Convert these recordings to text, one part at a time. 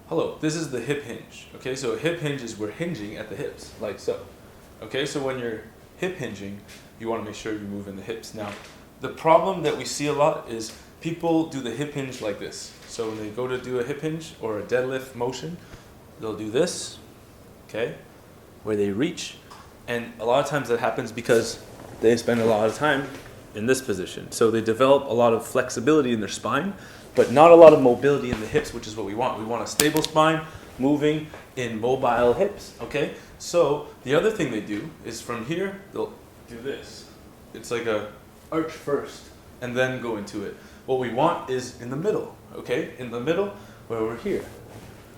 Hello, this is the hip hinge. Okay, so a hip hinge is we're hinging at the hips, like so. Okay, so when you're hip hinging, you want to make sure you move in the hips. Now, the problem that we see a lot is people do the hip hinge like this. So when they go to do a hip hinge or a deadlift motion, they'll do this, okay, where they reach. And a lot of times that happens because they spend a lot of time in this position. So they develop a lot of flexibility in their spine, but not a lot of mobility in the hips, which is what we want. We want a stable spine, moving in mobile hips, okay? So the other thing they do is from here, they'll do this. It's like a arch first, and then go into it. What we want is in the middle, okay? In the middle, where we're here,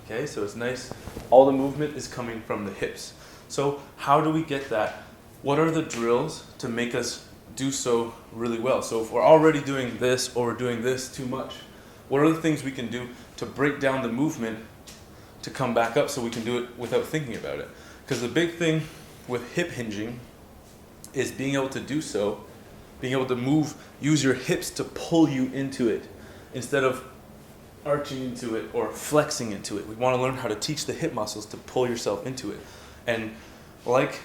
okay? So it's nice. All the movement is coming from the hips. So how do we get that? What are the drills to make us do so really well? So if we're already doing this or we're doing this too much, what are the things we can do to break down the movement to come back up so we can do it without thinking about it? Because the big thing with hip hinging is being able to do so, being able to move, use your hips to pull you into it instead of arching into it or flexing into it. We want to learn how to teach the hip muscles to pull yourself into it. And like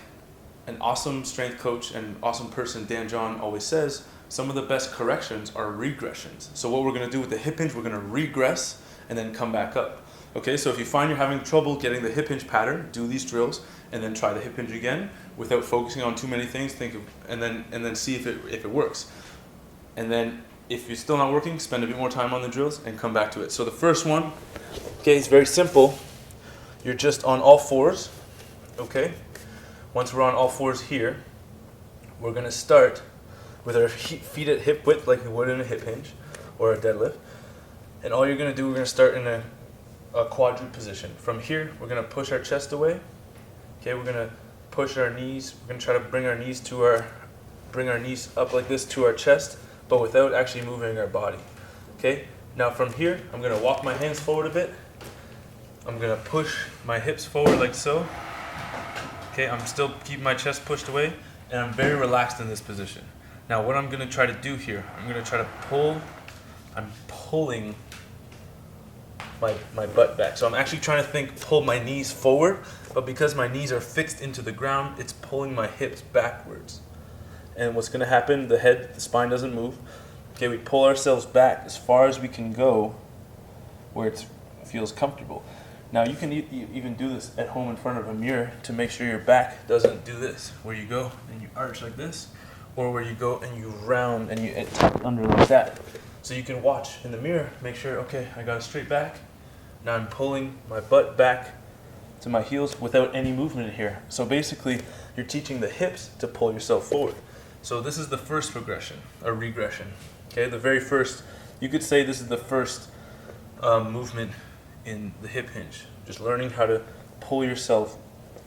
an awesome strength coach and awesome person, Dan John, always says, some of the best corrections are regressions. So what we're going to do with the hip hinge, we're going to regress and then come back up. Okay, so if you find you're having trouble getting the hip hinge pattern, do these drills and then try the hip hinge again without focusing on too many things. And then see if it works. And then if you're still not working, spend a bit more time on the drills and come back to it. So the first one, okay, is very simple. You're just on all fours. Okay. Once we're on all fours here, we're going to start with our feet at hip width like you would in a hip hinge or a deadlift. And all you're going to do, we're going to start in a quadruped position. From here, we're going to push our chest away. Okay, we're going to push our knees. We're going to try to bring our knees up like this to our chest, but without actually moving our body. Okay, now from here, I'm going to walk my hands forward a bit. I'm going to push my hips forward like so. Okay, I'm still keeping my chest pushed away, and I'm very relaxed in this position. Now what I'm going to try to do here, I'm going to try to pull, I'm pulling my butt back. So I'm actually trying to pull my knees forward, but because my knees are fixed into the ground, it's pulling my hips backwards. And what's going to happen, the spine doesn't move. Okay, we pull ourselves back as far as we can go where it feels comfortable. Now you can even do this at home in front of a mirror to make sure your back doesn't do this, where you go and you arch like this, or where you go and you round and you tuck under like that. So you can watch in the mirror, make sure, okay, I got a straight back. Now I'm pulling my butt back to my heels without any movement here. So basically, you're teaching the hips to pull yourself forward. So this is the first progression, or regression. Okay, the very first, you could say this is the first movement in the hip hinge. Just learning how to pull yourself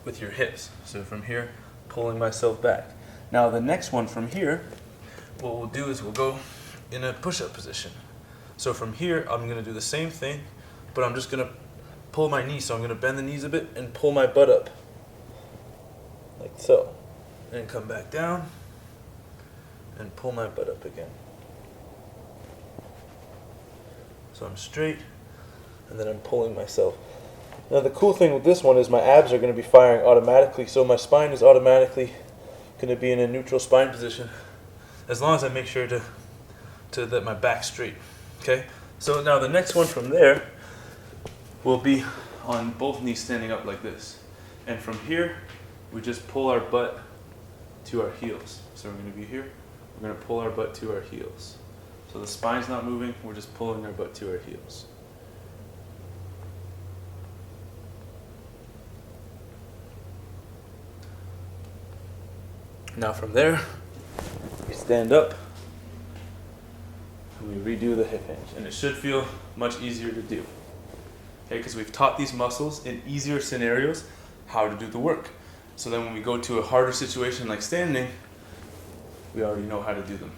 with your hips. So from here, pulling myself back. Now the next one from here, what we'll do is we'll go in a push-up position. So from here, I'm going to do the same thing, but I'm just going to pull my knees. So I'm going to bend the knees a bit and pull my butt up, like so. And come back down and pull my butt up again. So I'm straight, and then I'm pulling myself. Now the cool thing with this one is my abs are going to be firing automatically, so my spine is automatically going to be in a neutral spine position, as long as I make sure to that my back's straight. Okay. So now the next one from there will be on both knees standing up like this, and from here we just pull our butt to our heels. So we're going to be here. We're going to pull our butt to our heels. So the spine's not moving. We're just pulling our butt to our heels. Now from there, we stand up and we redo the hip hinge. And it should feel much easier to do. Okay, because we've taught these muscles in easier scenarios how to do the work. So then when we go to a harder situation like standing, we already know how to do them.